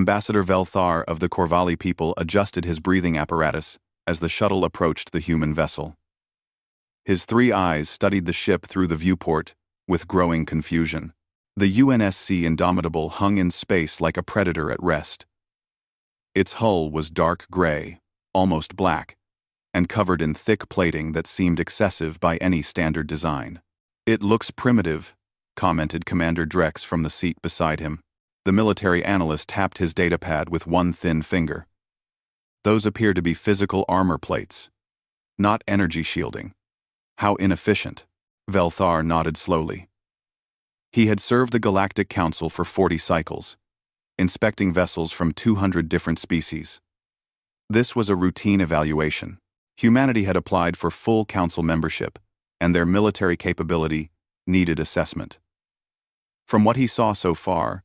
Ambassador Velthar of the Corvalli people adjusted his breathing apparatus as the shuttle approached the human vessel. His 3 eyes studied the ship through the viewport with growing confusion. The UNSC Indomitable hung in space like a predator at rest. Its hull was dark gray, almost black, and covered in thick plating that seemed excessive by any standard design. "It looks primitive," commented Commander Drex from the seat beside him. The military analyst tapped his datapad with one thin finger. "Those appear to be physical armor plates, not energy shielding. How inefficient." Velthar nodded slowly. He had served the Galactic Council for 40 cycles, inspecting vessels from 200 different species. This was a routine evaluation. Humanity had applied for full council membership, and their military capability needed assessment. From what he saw so far,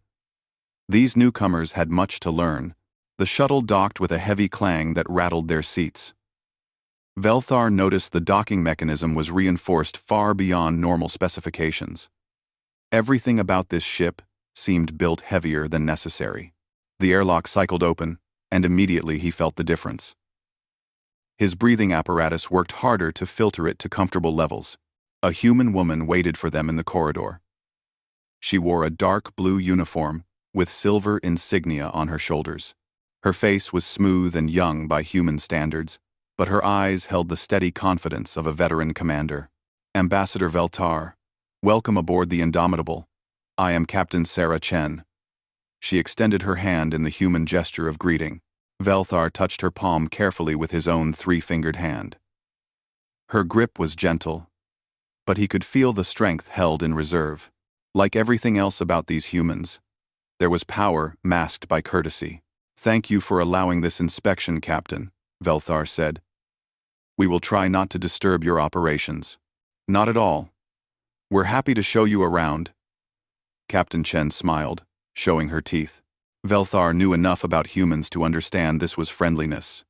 these newcomers had much to learn. The shuttle docked with a heavy clang that rattled their seats. Velthar noticed the docking mechanism was reinforced far beyond normal specifications. Everything about this ship seemed built heavier than necessary. The airlock cycled open, and immediately he felt the difference. His breathing apparatus worked harder to filter it to comfortable levels. A human woman waited for them in the corridor. She wore a dark blue uniform with silver insignia on her shoulders. Her face was smooth and young by human standards, but her eyes held the steady confidence of a veteran commander. "Ambassador Velthar, welcome aboard the Indomitable. I am Captain Sarah Chen." She extended her hand in the human gesture of greeting. Velthar touched her palm carefully with his own 3-fingered hand. Her grip was gentle, but he could feel the strength held in reserve. Like everything else about these humans, there was power masked by courtesy. "Thank you for allowing this inspection, Captain," Velthar said. "We will try not to disturb your operations." "Not at all. We're happy to show you around." Captain Chen smiled, showing her teeth. Velthar knew enough about humans to understand this was friendliness,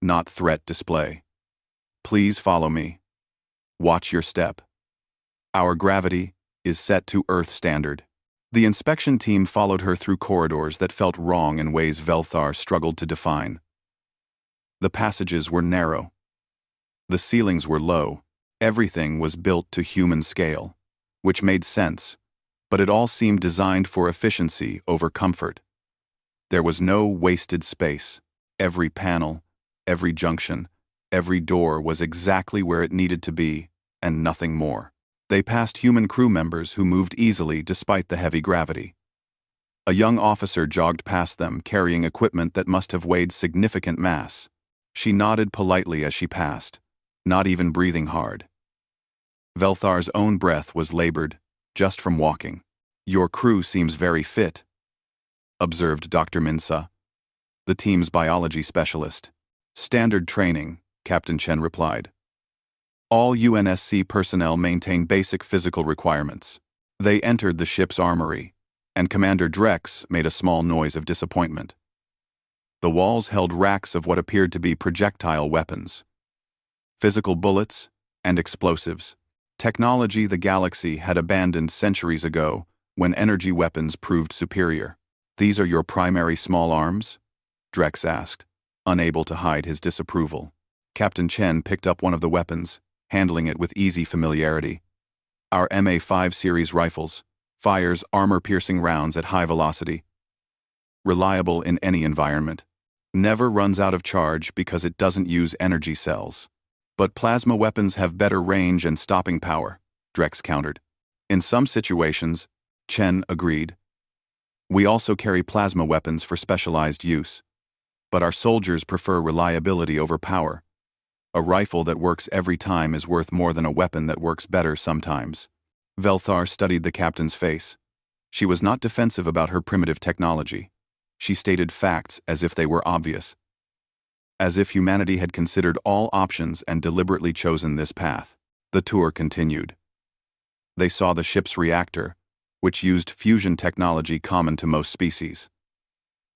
not threat display. "Please follow me. Watch your step. Our gravity is set to Earth standard." The inspection team followed her through corridors that felt wrong in ways Velthar struggled to define. The passages were narrow. The ceilings were low. Everything was built to human scale, which made sense, but it all seemed designed for efficiency over comfort. There was no wasted space. Every panel, every junction, every door was exactly where it needed to be, and nothing more. They passed human crew members who moved easily despite the heavy gravity. A young officer jogged past them, carrying equipment that must have weighed significant mass. She nodded politely as she passed, not even breathing hard. Velthar's own breath was labored, just from walking. "Your crew seems very fit," observed Dr. Minsa, the team's biology specialist. "Standard training," Captain Chen replied. "All UNSC personnel maintain basic physical requirements." They entered the ship's armory, and Commander Drex made a small noise of disappointment. The walls held racks of what appeared to be projectile weapons. Physical bullets and explosives. Technology the galaxy had abandoned centuries ago when energy weapons proved superior. "These are your primary small arms?" Drex asked, unable to hide his disapproval. Captain Chen picked up one of the weapons, handling it with easy familiarity. "Our MA5 series rifles fires armor-piercing rounds at high velocity. Reliable in any environment. Never runs out of charge because it doesn't use energy cells. But plasma weapons have better range and stopping power," Drex countered. "In some situations," Chen agreed. "We also carry plasma weapons for specialized use. But our soldiers prefer reliability over power. A rifle that works every time is worth more than a weapon that works better sometimes." Velthar studied the captain's face. She was not defensive about her primitive technology. She stated facts as if they were obvious. As if humanity had considered all options and deliberately chosen this path. The tour continued. They saw the ship's reactor, which used fusion technology common to most species.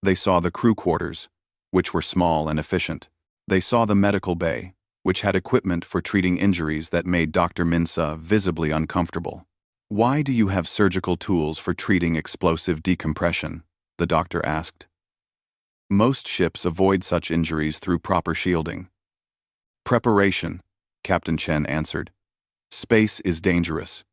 They saw the crew quarters, which were small and efficient. They saw the medical bay, which had equipment for treating injuries that made Dr. Minsa visibly uncomfortable. "Why do you have surgical tools for treating explosive decompression?" the doctor asked. Most ships avoid such injuries through proper shielding. Preparation, Captain Chen answered. Space is dangerous.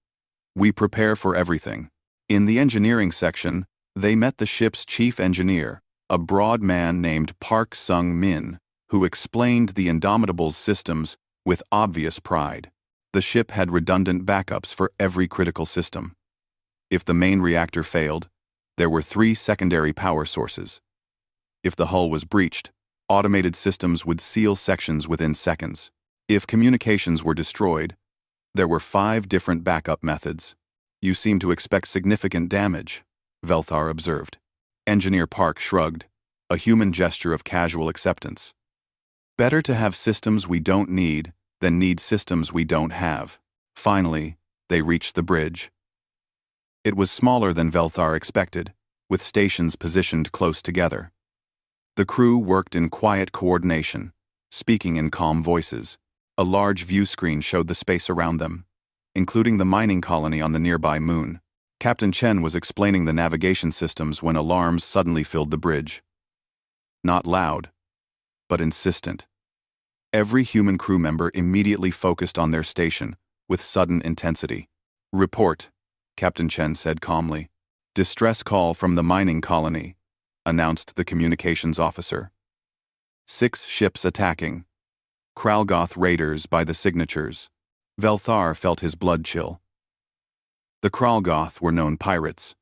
We prepare for everything. In the engineering section, they met the ship's chief engineer, a broad man named Park Sung-min, who explained the Indomitable's systems with obvious pride. The ship had redundant backups for every critical system. If the main reactor failed, there were 3 secondary power sources. If the hull was breached, automated systems would seal sections within seconds. If communications were destroyed, there were 5 different backup methods. You seem to expect significant damage, Velthar observed. Engineer Park shrugged, a human gesture of casual acceptance. Better to have systems we don't need than need systems we don't have. Finally, they reached the bridge. It was smaller than Velthar expected, with stations positioned close together. The crew worked in quiet coordination, speaking in calm voices. A large view screen showed the space around them, including the mining colony on the nearby moon. Captain Chen was explaining the navigation systems when alarms suddenly filled the bridge. Not loud, but insistent. Every human crew member immediately focused on their station, with sudden intensity. Report, Captain Chen said calmly. Distress call from the mining colony, announced the communications officer. 6 ships attacking. Krago Goth raiders by the signatures. Velthar felt his blood chill. The Krago Goth were known pirates,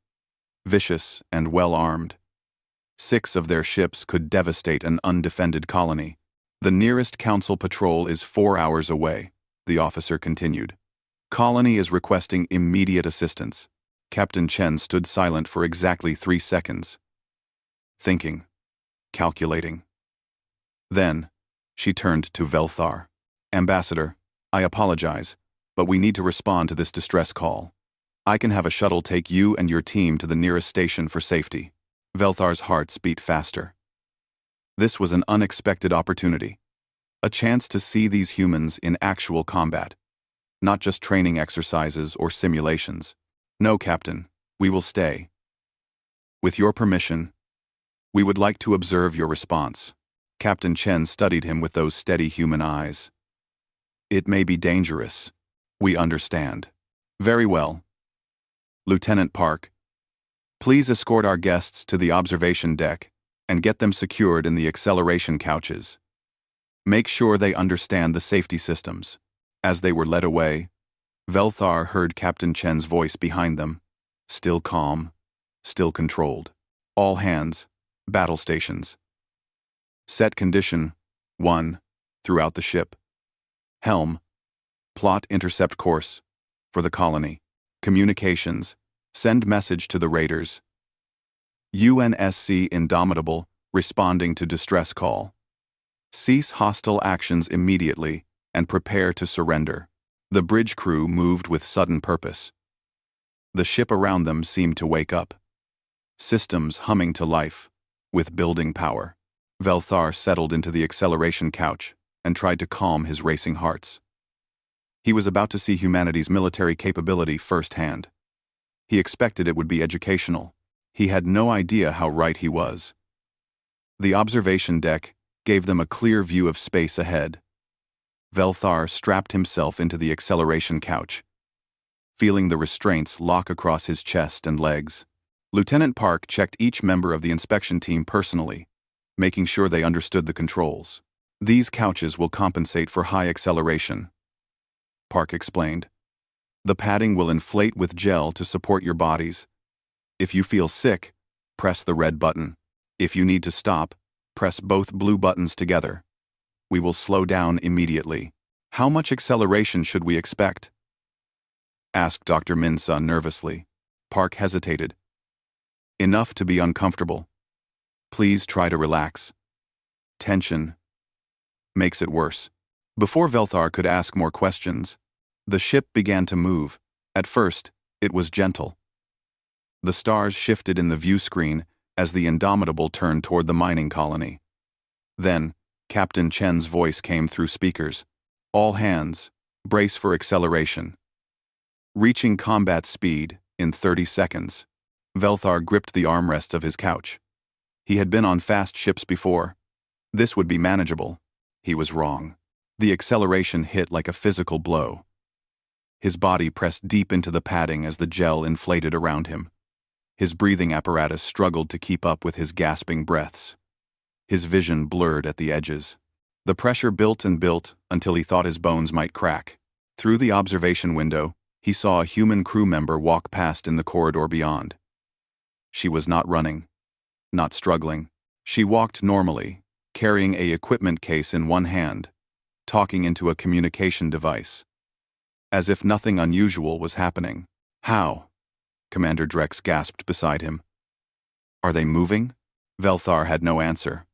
vicious and well-armed. 6 of their ships could devastate an undefended colony. The nearest council patrol is 4 hours away, the officer continued. Colony is requesting immediate assistance. Captain Chen stood silent for exactly 3 seconds. Thinking, calculating. Then, she turned to Velthar. Ambassador, I apologize, but we need to respond to this distress call. I can have a shuttle take you and your team to the nearest station for safety. Velthar's hearts beat faster. This was an unexpected opportunity. A chance to see these humans in actual combat. Not just training exercises or simulations. No, Captain, we will stay. With your permission, we would like to observe your response. Captain Chen studied him with those steady human eyes. It may be dangerous. We understand. Very well. Lieutenant Park, please escort our guests to the observation deck and get them secured in the acceleration couches. Make sure they understand the safety systems. As they were led away, Velthar heard Captain Chen's voice behind them, still calm, still controlled. All hands, battle stations. Set condition 1 throughout the ship. Helm, plot intercept course for the colony. Communications, send message to the raiders. UNSC Indomitable responding to distress call. Cease hostile actions immediately and prepare to surrender. The bridge crew moved with sudden purpose. The ship around them seemed to wake up. Systems humming to life, with building power. Velthar settled into the acceleration couch and tried to calm his racing hearts. He was about to see humanity's military capability firsthand. He expected it would be educational. He had no idea how right he was. The observation deck gave them a clear view of space ahead. Velthar strapped himself into the acceleration couch, feeling the restraints lock across his chest and legs. Lieutenant Park checked each member of the inspection team personally, making sure they understood the controls. These couches will compensate for high acceleration, Park explained. The padding will inflate with gel to support your bodies. If you feel sick, press the red button. If you need to stop, press both blue buttons together. We will slow down immediately. How much acceleration should we expect? Asked Dr. Minsa nervously. Park hesitated. Enough to be uncomfortable. Please try to relax. Tension makes it worse. Before Velthar could ask more questions, the ship began to move. At first, it was gentle. The stars shifted in the view screen as the Indomitable turned toward the mining colony. Then, Captain Chen's voice came through speakers. All hands, brace for acceleration. Reaching combat speed in 30 seconds. Velthar gripped the armrests of his couch. He had been on fast ships before. This would be manageable. He was wrong. The acceleration hit like a physical blow. His body pressed deep into the padding as the gel inflated around him. His breathing apparatus struggled to keep up with his gasping breaths. His vision blurred at the edges. The pressure built and built until he thought his bones might crack. Through the observation window, he saw a human crew member walk past in the corridor beyond. She was not running, not struggling. She walked normally, carrying an equipment case in one hand, talking into a communication device. As if nothing unusual was happening. How? Commander Drex gasped beside him. Are they moving? Velthar had no answer.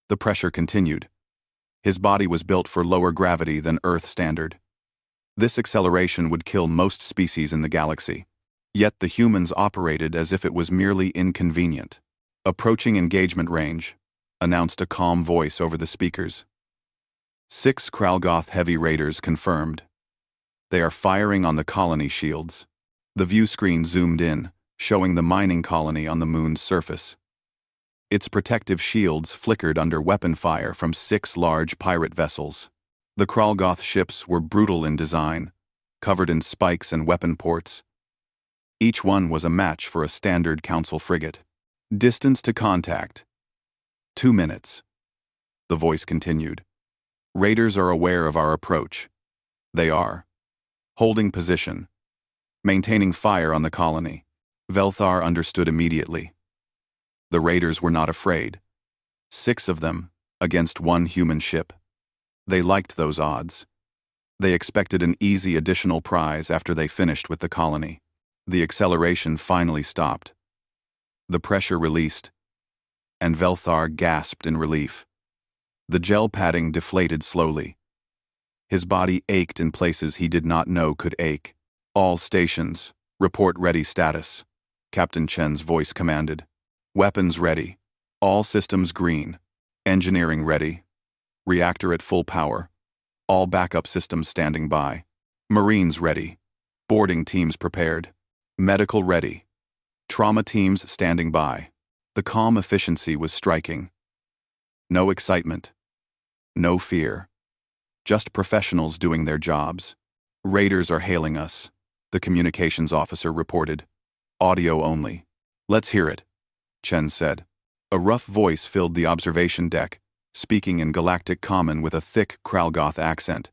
The pressure continued. His body was built for lower gravity than Earth standard. This acceleration would kill most species in the galaxy. Yet the humans operated as if it was merely inconvenient. Approaching engagement range, announced a calm voice over the speakers. 6 Krago Goth heavy raiders confirmed. They are firing on the colony shields. The view screen zoomed in, showing the mining colony on the moon's surface. Its protective shields flickered under weapon fire from 6 large pirate vessels. The Krago Goth ships were brutal in design, covered in spikes and weapon ports. Each one was a match for a standard council frigate. Distance to contact. 2 minutes. The voice continued. Raiders are aware of our approach. They are. Holding position. Maintaining fire on the colony. Velthar understood immediately. The raiders were not afraid. 6 of them, against 1 human ship. They liked those odds. They expected an easy additional prize after they finished with the colony. The acceleration finally stopped. The pressure released, and Velthar gasped in relief. The gel padding deflated slowly. His body ached in places he did not know could ache. All stations, report ready status. Captain Chen's voice commanded. Weapons ready. All systems green. Engineering ready. Reactor at full power. All backup systems standing by. Marines ready. Boarding teams prepared. Medical ready. Trauma teams standing by. The calm efficiency was striking. No excitement. No fear. Just professionals doing their jobs. Raiders are hailing us, the communications officer reported. Audio only. Let's hear it, Chen said. A rough voice filled the observation deck, speaking in Galactic Common with a thick Krago Goth accent.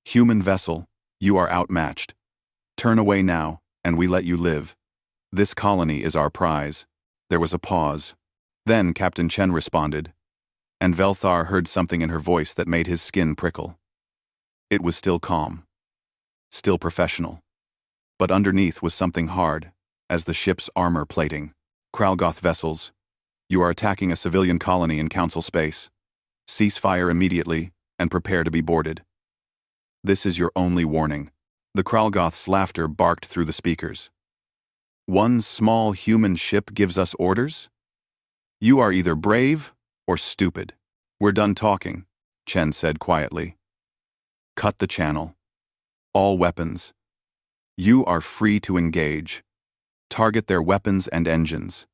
Human vessel, you are outmatched. Turn away now, and we let you live. This colony is our prize. There was a pause. Then Captain Chen responded, and Velthar heard something in her voice that made his skin prickle. It was still calm. Still professional. But underneath was something hard, as the ship's armor plating. Krago Goth vessels, you are attacking a civilian colony in Council space. Cease fire immediately, and prepare to be boarded. This is your only warning. The Krago Goth's laughter barked through the speakers. One small human ship gives us orders? You are either brave or stupid. We're done talking, Chen said quietly. Cut the channel. All weapons. You are free to engage. Target their weapons and engines.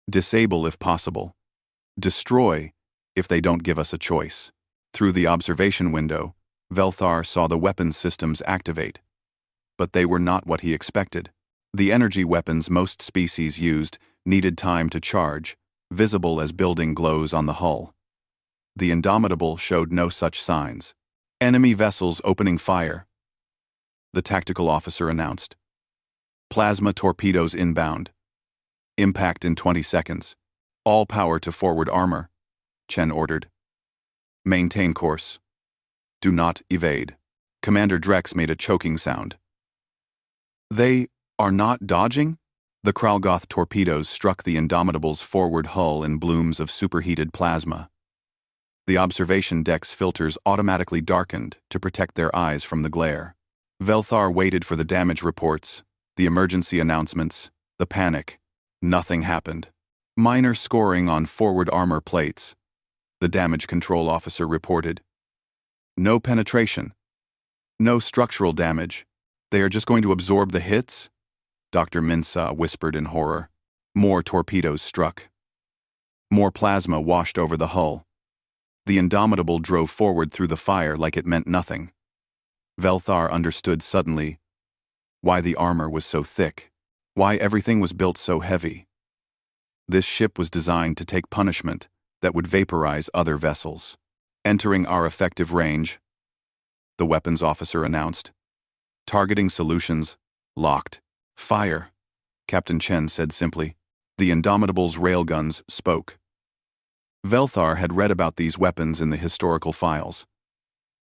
Disable if possible. Destroy if they don't give us a choice. Through the observation window, Velthar saw the weapons systems activate. But they were not what he expected. The energy weapons most species used needed time to charge, visible as building glows on the hull. The Indomitable showed no such signs. Enemy vessels opening fire. The tactical officer announced. Plasma torpedoes inbound. Impact in 20 seconds. All power to forward armor, Chen ordered. Maintain course. Do not evade. Commander Drex made a choking sound. They are not dodging? The Krago Goth torpedoes struck the Indomitable's forward hull in blooms of superheated plasma. The observation deck's filters automatically darkened to protect their eyes from the glare. Velthar waited for the damage reports, the emergency announcements, the panic. Nothing happened. Minor scoring on forward armor plates, the damage control officer reported. No penetration. No structural damage. They are just going to absorb the hits? Dr. Minsa whispered in horror. More torpedoes struck. More plasma washed over the hull. The Indomitable drove forward through the fire like it meant nothing. Velthar understood suddenly why the armor was so thick, why everything was built so heavy. This ship was designed to take punishment that would vaporize other vessels. Entering our effective range, the weapons officer announced. Targeting solutions locked. Fire, Captain Chen said simply. The Indomitable's railguns spoke. Velthar had read about these weapons in the historical files.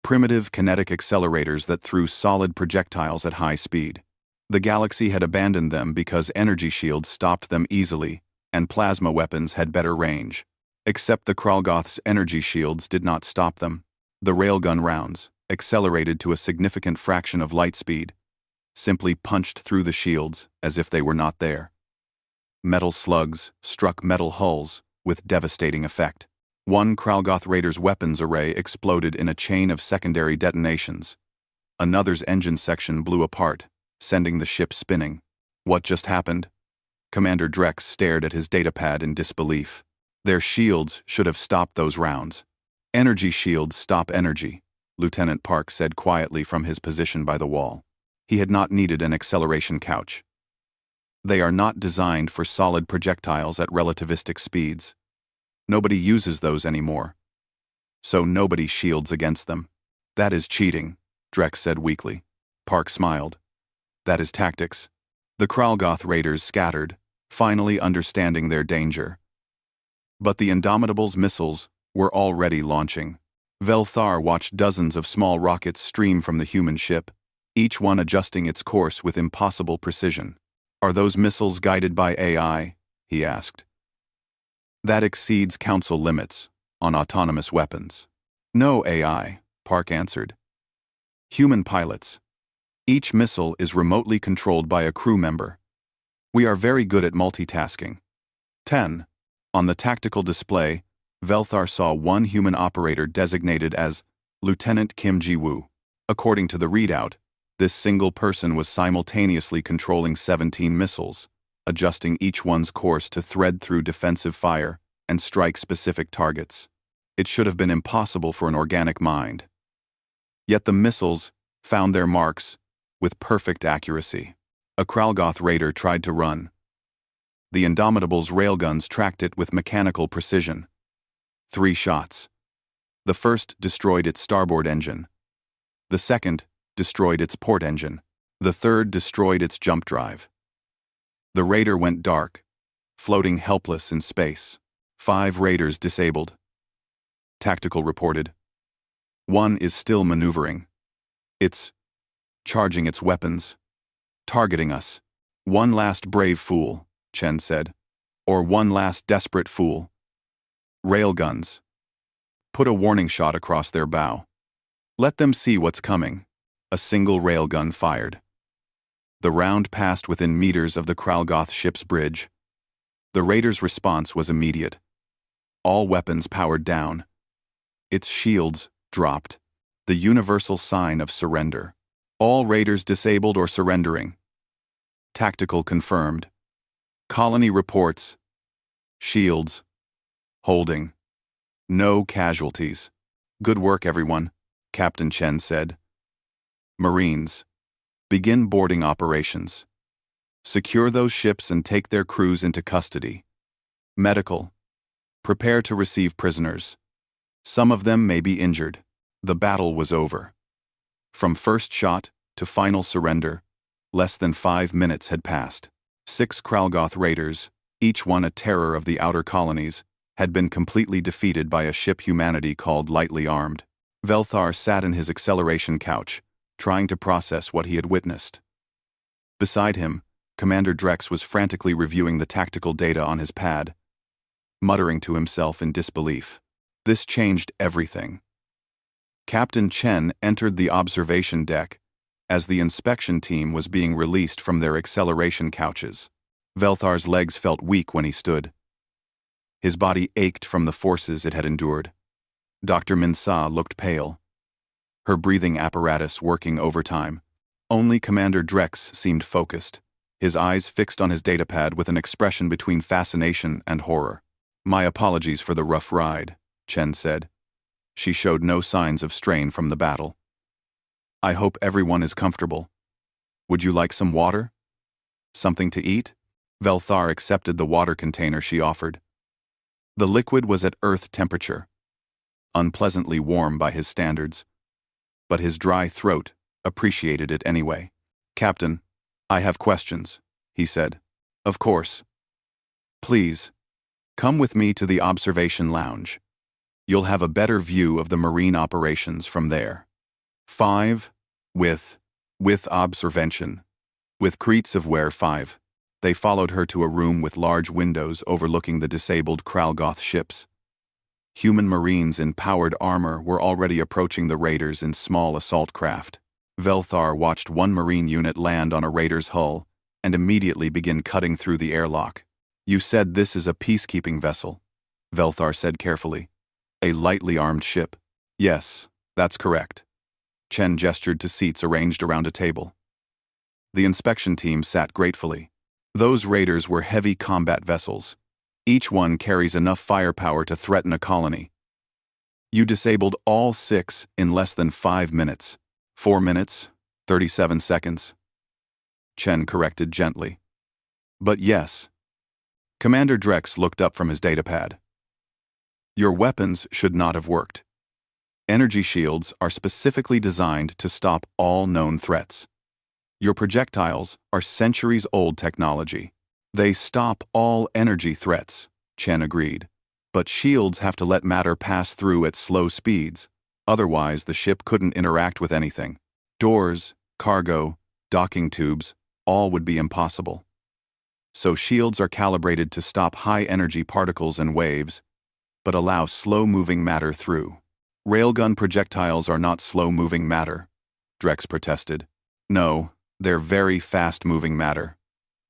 Primitive kinetic accelerators that threw solid projectiles at high speed. The galaxy had abandoned them because energy shields stopped them easily, and plasma weapons had better range. Except the Krago Goth's energy shields did not stop them. The railgun rounds, accelerated to a significant fraction of light speed, simply punched through the shields as if they were not there. Metal slugs struck metal hulls with devastating effect. One Krago Goth raider's weapons array exploded in a chain of secondary detonations. Another's engine section blew apart, sending the ship spinning. What just happened? Commander Drex stared at his datapad in disbelief. Their shields should have stopped those rounds. Energy shields stop energy, Lieutenant Park said quietly from his position by the wall. He had not needed an acceleration couch. They are not designed for solid projectiles at relativistic speeds. Nobody uses those anymore. So nobody shields against them. That is cheating, Drex said weakly. Park smiled. That is tactics. The Krago Goth raiders scattered, finally understanding their danger. But the Indomitable's missiles were already launching. Velthar watched dozens of small rockets stream from the human ship, each one adjusting its course with impossible precision. Are those missiles guided by AI? He asked. That exceeds Council limits on autonomous weapons. No AI, Park answered. Human pilots. Each missile is remotely controlled by a crew member. We are very good at multitasking. 10. On the tactical display, Velthar saw one human operator designated as Lieutenant Kim Ji-woo. According to the readout, this single person was simultaneously controlling 17 missiles, adjusting each one's course to thread through defensive fire and strike specific targets. It should have been impossible for an organic mind. Yet the missiles found their marks with perfect accuracy. A Krago Goth raider tried to run. The Indomitable's railguns tracked it with mechanical precision. 3 shots. The first destroyed its starboard engine. The second destroyed its port engine. The third destroyed its jump drive. The raider went dark, floating helpless in space. 5 raiders disabled. Tactical reported. 1 is still maneuvering. It's charging its weapons, targeting us. One last brave fool, Chen said. Or one last desperate fool. Railguns. Put a warning shot across their bow. Let them see what's coming. A single railgun fired. The round passed within meters of the Krago Goth ship's bridge. The raider's response was immediate. All weapons powered down. Its shields dropped. The universal sign of surrender. All raiders disabled or surrendering. Tactical confirmed. Colony reports. Shields. Holding. No casualties. Good work, everyone, Captain Chen said. Marines. Begin boarding operations. Secure those ships and take their crews into custody. Medical. Prepare to receive prisoners. Some of them may be injured. The battle was over. From first shot to final surrender, less than 5 minutes had passed. 6 Krago Goth raiders, each one a terror of the outer colonies, had been completely defeated by a ship humanity called lightly armed. Velthar sat in his acceleration couch, trying to process what he had witnessed. Beside him, Commander Drex was frantically reviewing the tactical data on his pad, muttering to himself in disbelief. This changed everything. Captain Chen entered the observation deck as the inspection team was being released from their acceleration couches. Velthar's legs felt weak when he stood. His body ached from the forces it had endured. Dr. Minsa looked pale, her breathing apparatus working overtime. Only Commander Drex seemed focused, his eyes fixed on his datapad with an expression between fascination and horror. "My apologies for the rough ride," Chen said. She showed no signs of strain from the battle. "I hope everyone is comfortable. Would you like some water? Something to eat?" Velthar accepted the water container she offered. The liquid was at Earth temperature, unpleasantly warm by his standards, but his dry throat appreciated it anyway. "Captain, I have questions," he said. "Of course. Please, come with me to the observation lounge. You'll have a better view of the marine operations from there." 5. With observation. With Kreets of Ware 5. They followed her to a room with large windows overlooking the disabled Krago Goth ships. Human marines in powered armor were already approaching the raiders in small assault craft. Velthar watched one marine unit land on a raider's hull and immediately begin cutting through the airlock. "You said this is a peacekeeping vessel," Velthar said carefully. "A lightly armed ship." "Yes, that's correct." Chen gestured to seats arranged around a table. The inspection team sat gratefully. Those raiders were heavy combat vessels. Each one carries enough firepower to threaten a colony. "You disabled all 6 in less than 5 minutes. 4 minutes, 37 seconds. Chen corrected gently. "But yes." Commander Drex looked up from his datapad. "Your weapons should not have worked. Energy shields are specifically designed to stop all known threats. Your projectiles are centuries-old technology. They stop all energy threats," Chen agreed. "But shields have to let matter pass through at slow speeds. Otherwise, the ship couldn't interact with anything. Doors, cargo, docking tubes, all would be impossible. So shields are calibrated to stop high-energy particles and waves, but allow slow-moving matter through." "Railgun projectiles are not slow-moving matter," Drex protested. "No, they're very fast-moving matter.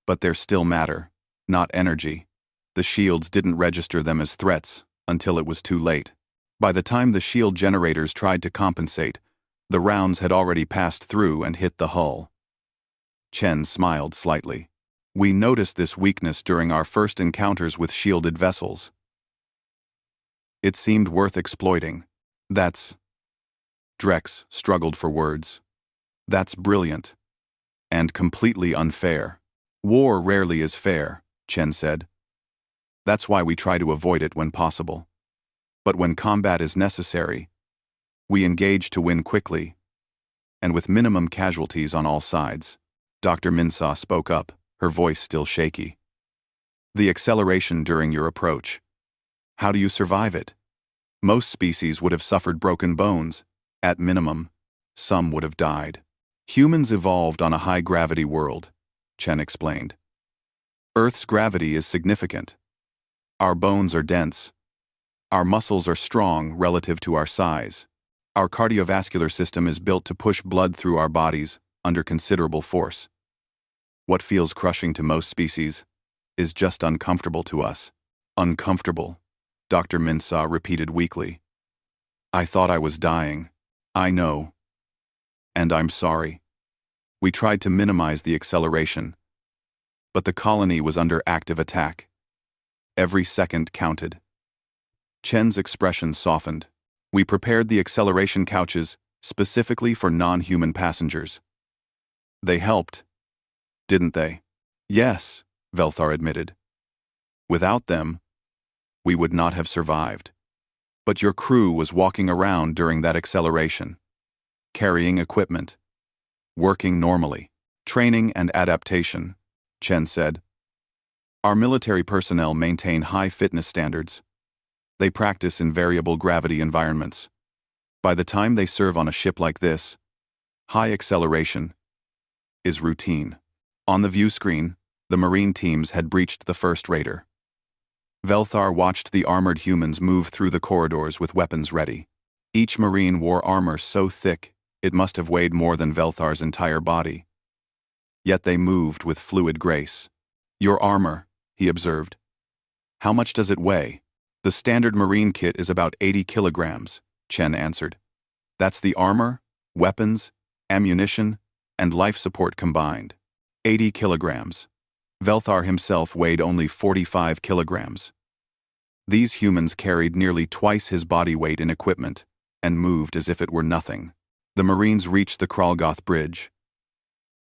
But they're still matter, not energy. The shields didn't register them as threats until it was too late. By the time the shield generators tried to compensate, the rounds had already passed through and hit the hull." Chen smiled slightly. "We noticed this weakness during our first encounters with shielded vessels. It seemed worth exploiting. That's..." Drex struggled for words. "That's brilliant. And completely unfair." "War rarely is fair," Chen said. "That's why we try to avoid it when possible. But when combat is necessary, we engage to win quickly, and with minimum casualties on all sides." Dr. Minsa spoke up, her voice still shaky. "The acceleration during your approach. How do you survive it? Most species would have suffered broken bones. At minimum, some would have died. Humans evolved on a high-gravity world," Chen explained. "Earth's gravity is significant. Our bones are dense. Our muscles are strong relative to our size. Our cardiovascular system is built to push blood through our bodies under considerable force. What feels crushing to most species is just uncomfortable to us." "Uncomfortable," Dr. Minsa repeated weakly. "I thought I was dying. I know. And I'm sorry. We tried to minimize the acceleration, but the colony was under active attack. Every second counted." Chen's expression softened. "We prepared the acceleration couches specifically for non-human passengers. They helped, didn't they?" "Yes," Velthar admitted. "Without them, we would not have survived. But your crew was walking around during that acceleration, carrying equipment, working normally." "Training and adaptation," Chen said. "Our military personnel maintain high fitness standards. They practice in variable gravity environments. By the time they serve on a ship like this, high acceleration is routine." On the view screen, the Marine teams had breached the first raider. Velthar watched the armored humans move through the corridors with weapons ready. Each Marine wore armor so thick it must have weighed more than Velthar's entire body. Yet they moved with fluid grace. "Your armor," he observed. "How much does it weigh?" "The standard Marine kit is about 80 kilograms, Chen answered. "That's the armor, weapons, ammunition, and life support combined. 80 kilograms. Velthar himself weighed only 45 kilograms. These humans carried nearly twice his body weight in equipment and moved as if it were nothing. The Marines reached the Krago Goth bridge.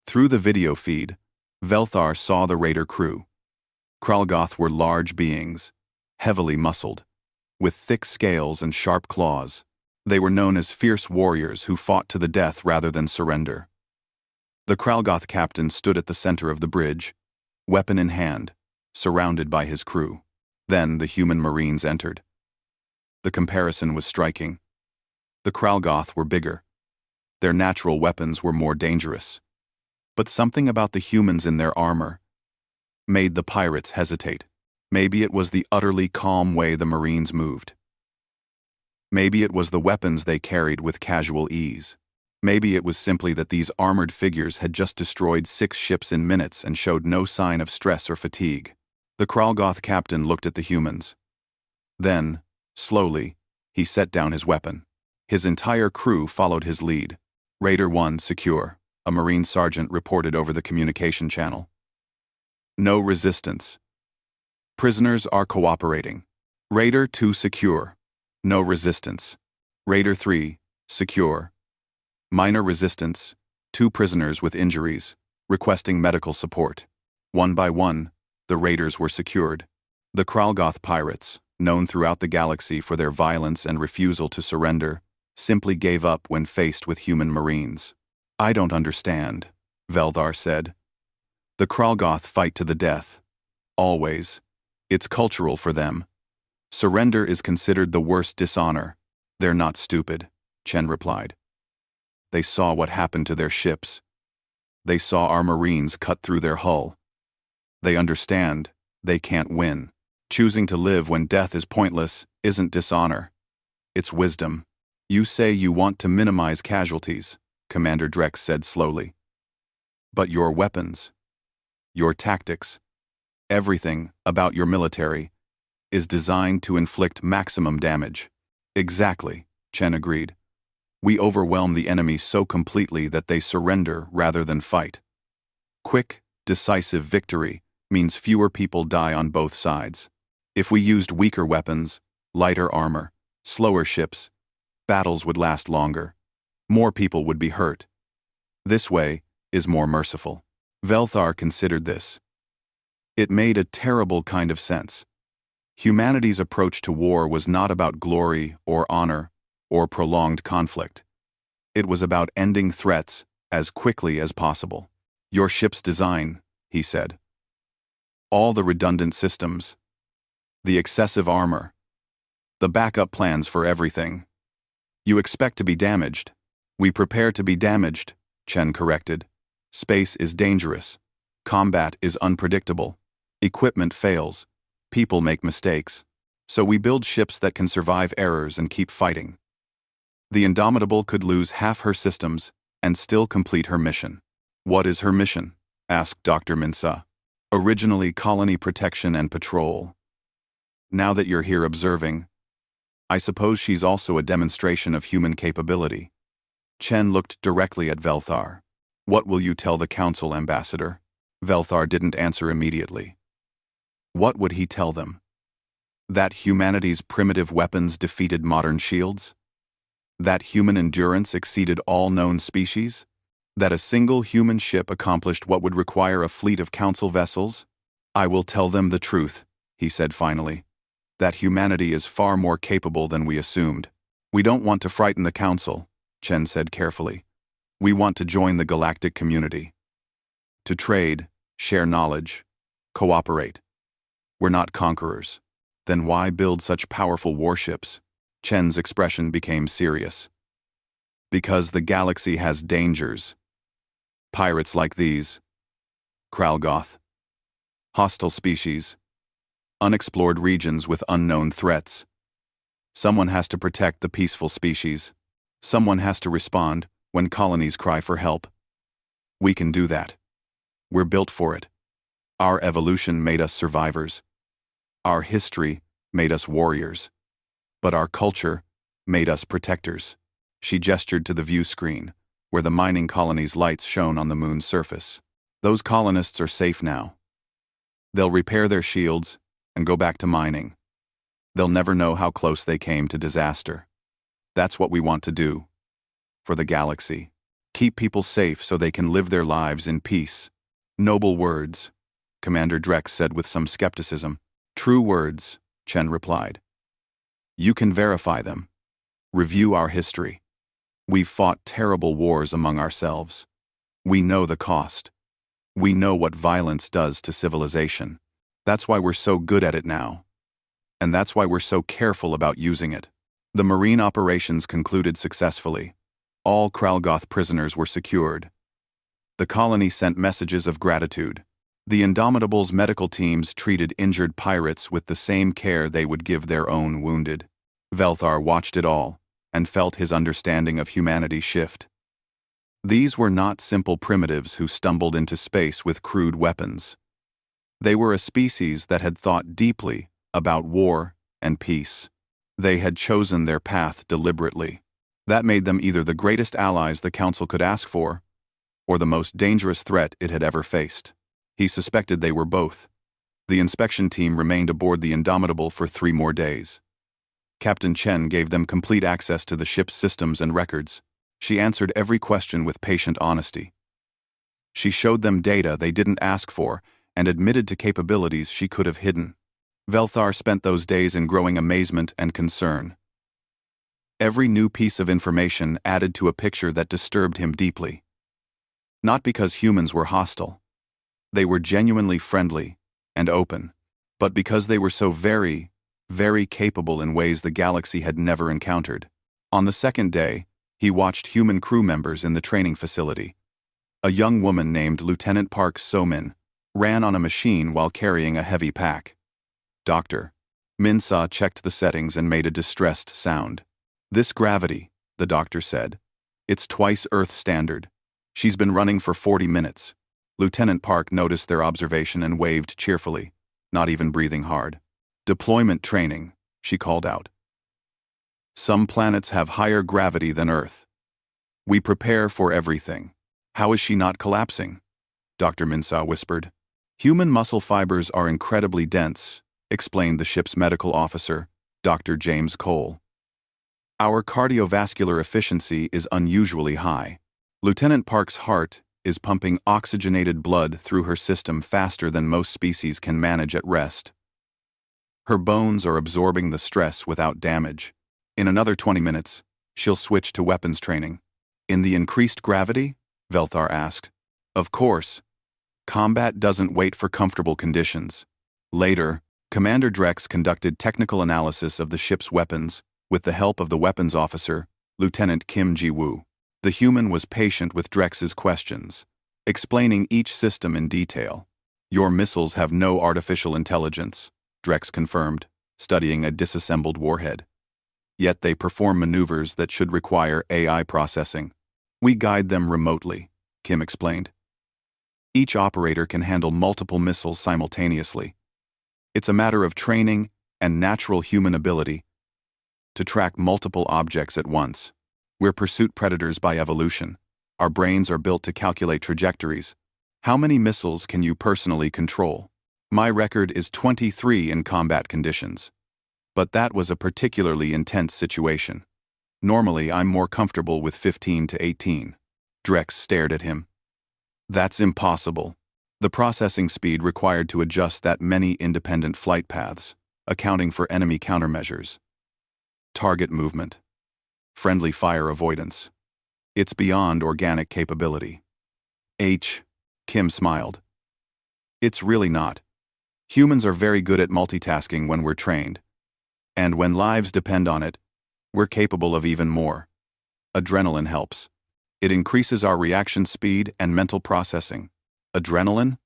Through the video feed, Velthar saw the raider crew. Krago Goth were large beings, heavily muscled, with thick scales and sharp claws. They were known as fierce warriors who fought to the death rather than surrender. The Krago Goth captain stood at the center of the bridge, weapon in hand, surrounded by his crew. Then the human Marines entered. The comparison was striking. The Krago Goth were bigger. Their natural weapons were more dangerous. But something about the humans in their armor made the pirates hesitate. Maybe it was the utterly calm way the Marines moved. Maybe it was the weapons they carried with casual ease. Maybe it was simply that these armored figures had just destroyed 6 ships in minutes and showed no sign of stress or fatigue. The Krago Goth captain looked at the humans. Then, slowly, he set down his weapon. His entire crew followed his lead. Raider 1 secure, a Marine sergeant reported over the communication channel. No resistance. Prisoners are cooperating. Raider 2 secure. No resistance. Raider 3 secure. Minor resistance. 2 prisoners with injuries, requesting medical support. One by one, the raiders were secured. The Krago Goth pirates, known throughout the galaxy for their violence and refusal to surrender, simply gave up when faced with human Marines. I don't understand, Velthar said. The Krago Goth fight to the death. Always. It's cultural for them. Surrender is considered the worst dishonor. They're not stupid, Chen replied. They saw what happened to their ships. They saw our Marines cut through their hull. They understand they can't win. Choosing to live when death is pointless isn't dishonor. It's wisdom. You say you want to minimize casualties, Commander Drex said slowly. But your weapons, your tactics, everything about your military is designed to inflict maximum damage. Exactly, Chen agreed. We overwhelm the enemy so completely that they surrender rather than fight. Quick, decisive victory means fewer people die on both sides. If we used weaker weapons, lighter armor, slower ships, battles would last longer. More people would be hurt. This way is more merciful. Velthar considered this. It made a terrible kind of sense. Humanity's approach to war was not about glory or honor or prolonged conflict. It was about ending threats as quickly as possible. Your ship's design, he said. All the redundant systems, the excessive armor, the backup plans for everything. You expect to be damaged. We prepare to be damaged, Chen corrected. Space is dangerous. Combat is unpredictable. Equipment fails. People make mistakes. So we build ships that can survive errors and keep fighting. The Indomitable could lose half her systems and still complete her mission. What is her mission? Asked Dr. Minsa. Originally colony protection and patrol. Now that you're here observing, I suppose she's also a demonstration of human capability. Chen looked directly at Velthar. What will you tell the Council, Ambassador? Velthar didn't answer immediately. What would he tell them? That humanity's primitive weapons defeated modern shields? That human endurance exceeded all known species? That a single human ship accomplished what would require a fleet of Council vessels? I will tell them the truth, he said finally. That humanity is far more capable than we assumed. We don't want to frighten the Council, Chen said carefully. We want to join the galactic community. To trade, share knowledge, cooperate. We're not conquerors. Then why build such powerful warships? Chen's expression became serious. Because the galaxy has dangers. Pirates like these. Krago Goth. Hostile species. Unexplored regions with unknown threats. Someone has to protect the peaceful species. Someone has to respond when colonies cry for help. We can do that. We're built for it. Our evolution made us survivors. Our history made us warriors. But our culture made us protectors. She gestured to the view screen, where the mining colony's lights shone on the moon's surface. Those colonists are safe now. They'll repair their shields and go back to mining. They'll never know how close they came to disaster. That's what we want to do. For the galaxy. Keep people safe so they can live their lives in peace. Noble words, Commander Drex said with some skepticism. True words, Chen replied. You can verify them. Review our history. We've fought terrible wars among ourselves. We know the cost. We know what violence does to civilization. That's why we're so good at it now. And that's why we're so careful about using it. The marine operations concluded successfully. All Krago Goth prisoners were secured. The colony sent messages of gratitude. The Indomitable's medical teams treated injured pirates with the same care they would give their own wounded. Velthar watched it all, and felt his understanding of humanity shift. These were not simple primitives who stumbled into space with crude weapons. They were a species that had thought deeply about war and peace. They had chosen their path deliberately. That made them either the greatest allies the Council could ask for, or the most dangerous threat it had ever faced. He suspected they were both. The inspection team remained aboard the Indomitable for 3 more days. Captain Chen gave them complete access to the ship's systems and records. She answered every question with patient honesty. She showed them data they didn't ask for and admitted to capabilities she could have hidden. Velthar spent those days in growing amazement and concern. Every new piece of information added to a picture that disturbed him deeply. Not because humans were hostile. They were genuinely friendly and open, but because they were so very, very capable in ways the galaxy had never encountered. On the 2nd day, he watched human crew members in the training facility. A young woman named Lieutenant Park So-min ran on a machine while carrying a heavy pack. Doctor. Min-sa checked the settings and made a distressed sound. This gravity, the doctor said. It's twice Earth standard. She's been running for 40 minutes. Lieutenant Park noticed their observation and waved cheerfully, not even breathing hard. Deployment training, she called out. Some planets have higher gravity than Earth. We prepare for everything. How is she not collapsing? Dr. Min-sa whispered. Human muscle fibers are incredibly dense, explained the ship's medical officer, Dr. James Cole. Our cardiovascular efficiency is unusually high. Lieutenant Park's heart is pumping oxygenated blood through her system faster than most species can manage at rest. Her bones are absorbing the stress without damage. In another 20 minutes, she'll switch to weapons training. In the increased gravity? Velthar asked. Of course. Combat doesn't wait for comfortable conditions. Later, Commander Drex conducted technical analysis of the ship's weapons with the help of the weapons officer, Lieutenant Kim Ji-woo. The human was patient with Drex's questions, explaining each system in detail. Your missiles have no artificial intelligence, Drex confirmed, studying a disassembled warhead. Yet they perform maneuvers that should require AI processing. We guide them remotely, Kim explained. Each operator can handle multiple missiles simultaneously. It's a matter of training and natural human ability to track multiple objects at once. We're pursuit predators by evolution. Our brains are built to calculate trajectories. How many missiles can you personally control? My record is 23 in combat conditions. But that was a particularly intense situation. Normally, I'm more comfortable with 15 to 18. Drex stared at him. That's impossible. The processing speed required to adjust that many independent flight paths, accounting for enemy countermeasures. Target movement. Friendly fire avoidance. It's beyond organic capability. Kim smiled. It's really not. Humans are very good at multitasking when we're trained. And when lives depend on it, we're capable of even more. Adrenaline helps. It increases our reaction speed and mental processing. Adrenaline?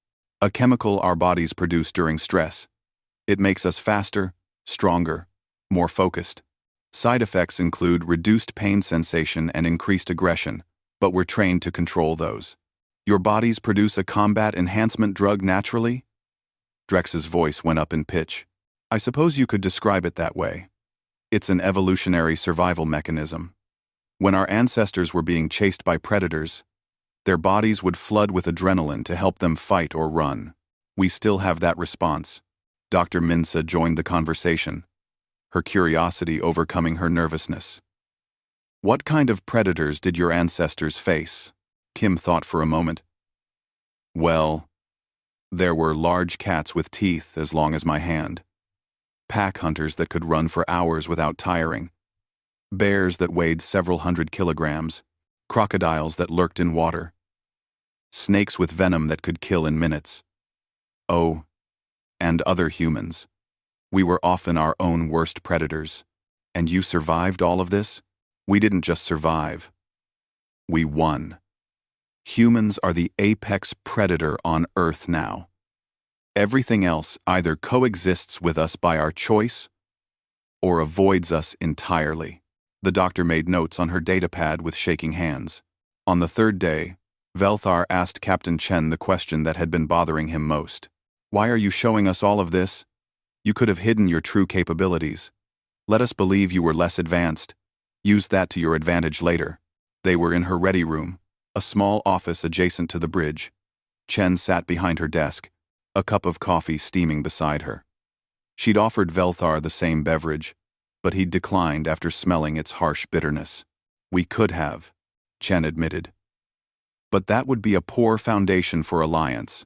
A chemical our bodies produce during stress. It makes us faster, stronger, more focused. Side effects include reduced pain sensation and increased aggression, but we're trained to control those. Your bodies produce a combat enhancement drug naturally? Drex's voice went up in pitch. I suppose you could describe it that way. It's an evolutionary survival mechanism. When our ancestors were being chased by predators, Their bodies would flood with adrenaline to help them fight or run. We still have that response. Dr. Minsa joined the conversation, her curiosity overcoming her nervousness. What kind of predators did your ancestors face? Kim thought for a moment. Well, there were large cats with teeth as long as my hand, pack hunters that could run for hours without tiring, bears that weighed several hundred kilograms, crocodiles that lurked in water, snakes with venom that could kill in minutes. Oh, and other humans. We were often our own worst predators. And you survived all of this? We didn't just survive. We won. Humans are the apex predator on Earth now. Everything else either coexists with us by our choice or avoids us entirely. The doctor made notes on her datapad with shaking hands. On the third day, Velthar asked Captain Chen the question that had been bothering him most. Why are you showing us all of this? You could have hidden your true capabilities. Let us believe you were less advanced. Use that to your advantage later. They were in her ready room, a small office adjacent to the bridge. Chen sat behind her desk, a cup of coffee steaming beside her. She'd offered Velthar the same beverage, but he'd declined after smelling its harsh bitterness. We could have, Chen admitted. But that would be a poor foundation for alliance.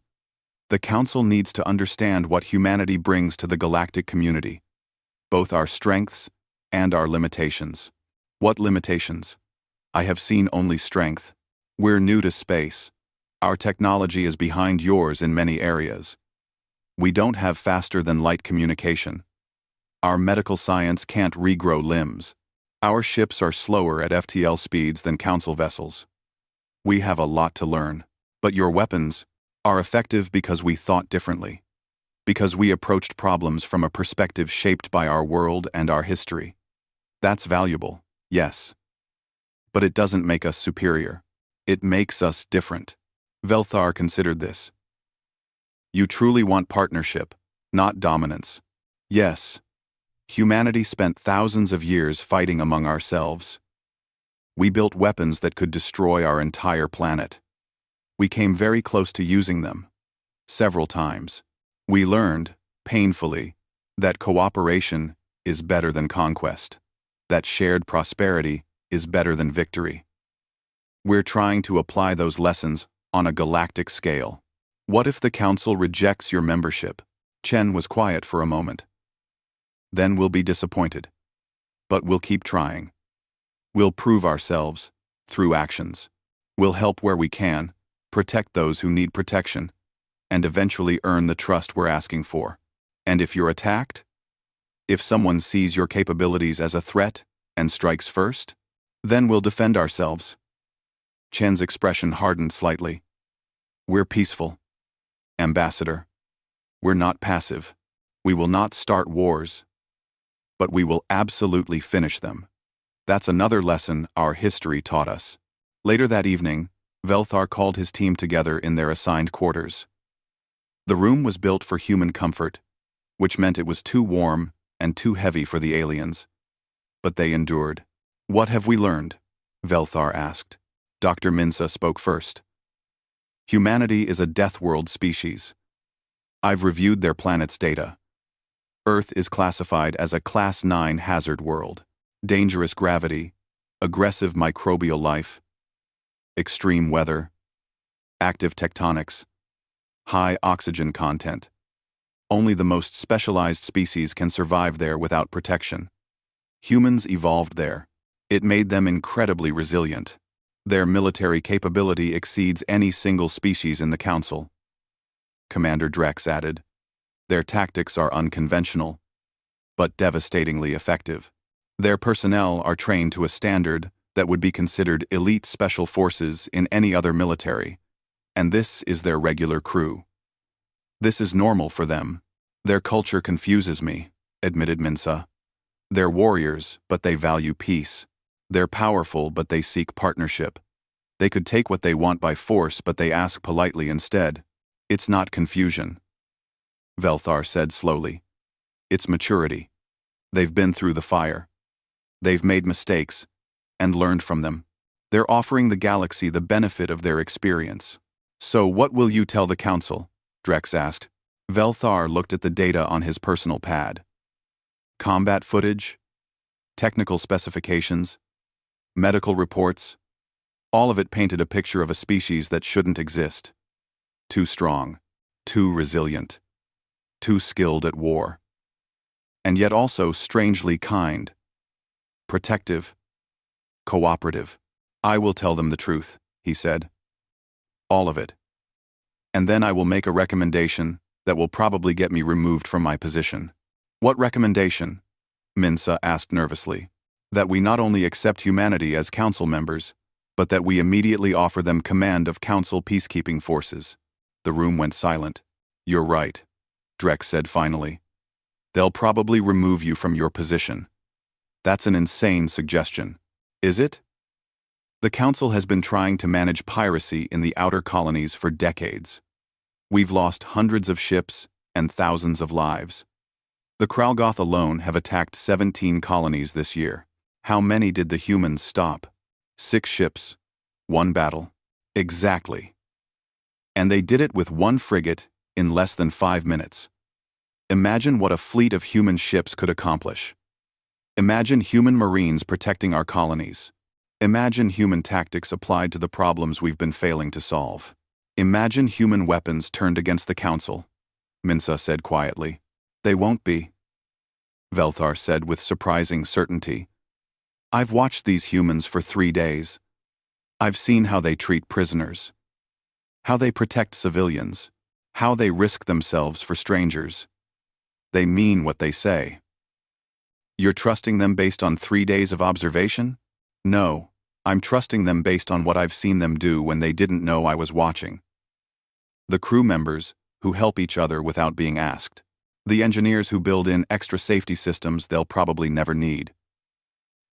The Council needs to understand what humanity brings to the galactic community, both our strengths and our limitations. What limitations? I have seen only strength. We're new to space. Our technology is behind yours in many areas. We don't have faster-than-light communication. Our medical science can't regrow limbs. Our ships are slower at FTL speeds than Council vessels. We have a lot to learn. But your weapons are effective because we thought differently. Because we approached problems from a perspective shaped by our world and our history. That's valuable, yes. But it doesn't make us superior. It makes us different. Velthar considered this. You truly want partnership, not dominance. Yes. Humanity spent thousands of years fighting among ourselves. We built weapons that could destroy our entire planet. We came very close to using them. Several times. We learned, painfully, that cooperation is better than conquest. That shared prosperity is better than victory. We're trying to apply those lessons on a galactic scale. What if the Council rejects your membership? Chen was quiet for a moment. Then we'll be disappointed. But we'll keep trying. We'll prove ourselves, through actions. We'll help where we can, protect those who need protection, and eventually earn the trust we're asking for. And if you're attacked? If someone sees your capabilities as a threat and strikes first? Then we'll defend ourselves. Chen's expression hardened slightly. We're peaceful. Ambassador. We're not passive. We will not start wars. But we will absolutely finish them. That's another lesson our history taught us. Later that evening, Velthar called his team together in their assigned quarters. The room was built for human comfort, which meant it was too warm and too heavy for the aliens. But they endured. What have we learned? Velthar asked. Dr. Minsa spoke first. Humanity is a death world species. I've reviewed their planet's data. Earth is classified as a Class 9 hazard world. Dangerous gravity, aggressive microbial life, extreme weather, active tectonics, high oxygen content. Only the most specialized species can survive there without protection. Humans evolved there. It made them incredibly resilient. Their military capability exceeds any single species in the Council. Commander Drex added. Their tactics are unconventional, but devastatingly effective. Their personnel are trained to a standard that would be considered elite special forces in any other military, and this is their regular crew. This is normal for them. Their culture confuses me, admitted Minsa. They're warriors, but they value peace. They're powerful, but they seek partnership. They could take what they want by force, but they ask politely instead. It's not confusion. Velthar said slowly. It's maturity. They've been through the fire. They've made mistakes and learned from them. They're offering the galaxy the benefit of their experience. So what will you tell the Council? Drex asked. Velthar looked at the data on his personal pad. Combat footage, technical specifications, medical reports, all of it painted a picture of a species that shouldn't exist. Too strong, too resilient, too skilled at war. And yet also strangely kind, protective, cooperative. I will tell them the truth, he said. All of it. And then I will make a recommendation that will probably get me removed from my position. What recommendation? Minsa asked nervously. That we not only accept humanity as council members, but that we immediately offer them command of council peacekeeping forces. The room went silent. You're right, Drex said finally. They'll probably remove you from your position. That's an insane suggestion. Is it? The council has been trying to manage piracy in the outer colonies for decades. We've lost hundreds of ships and thousands of lives. The Krago Goth alone have attacked 17 colonies this year. How many did the humans stop? 6 ships, 1 battle. Exactly. And they did it with 1 frigate in less than 5 minutes. Imagine what a fleet of human ships could accomplish. Imagine human marines protecting our colonies. Imagine human tactics applied to the problems we've been failing to solve. Imagine human weapons turned against the Council, Minsa said quietly. They won't be, Velthar said with surprising certainty. I've watched these humans for 3 days. I've seen how they treat prisoners, how they protect civilians, how they risk themselves for strangers. They mean what they say. You're trusting them based on 3 days of observation? No, I'm trusting them based on what I've seen them do when they didn't know I was watching. The crew members, who help each other without being asked. The engineers who build in extra safety systems they'll probably never need.